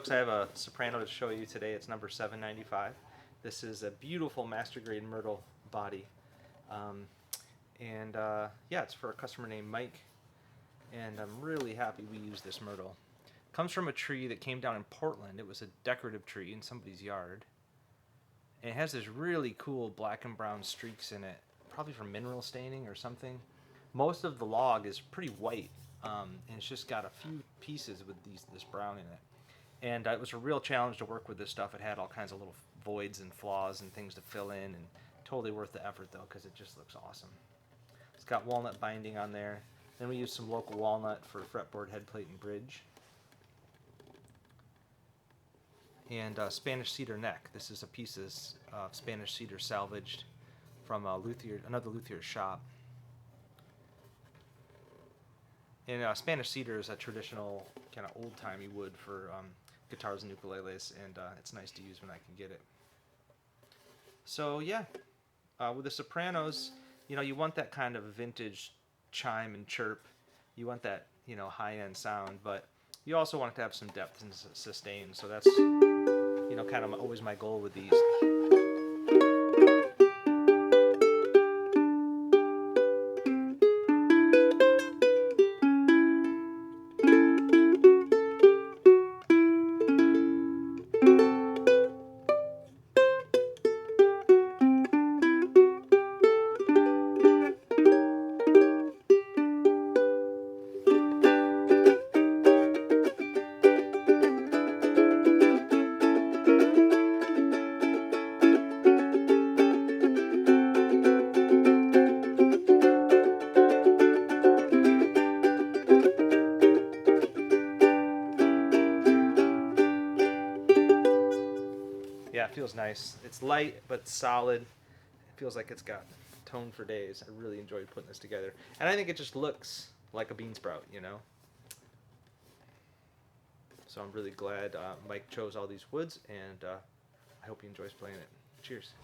folks, I have a Soprano to show you today. It's number 795. This is a beautiful Mastergrade Myrtle body. Yeah, it's for a customer named Mike, and I'm really happy we used this Myrtle. It comes from a tree that came down in Portland. It was a decorative tree in somebody's yard. And it has this really cool black and brown streaks in it, probably from mineral staining or something. Most of the log is pretty white, and it's just got a few pieces with this brown in it. And it was a real challenge to work with this stuff. It had all kinds of little voids and flaws and things to fill in, and totally worth the effort though, because it just looks awesome. It's got walnut binding on there. Then we used some local walnut for fretboard, headplate, and bridge. And Spanish cedar neck. This is a piece of Spanish cedar salvaged from another luthier shop. And Spanish cedar is a traditional kind of old-timey wood for guitars and ukuleles, and it's nice to use when I can get it. So yeah, with the Sopranos, you want that kind of vintage chime and chirp. You want that, high-end sound, but you also want it to have some depth and sustain. So that's, kind of always my goal with these. Yeah, it feels nice. It's light but solid. It feels like it's got tone for days. I really enjoyed putting this together. And I think it just looks like a bean sprout, So I'm really glad Mike chose all these woods, and I hope he enjoys playing it. Cheers.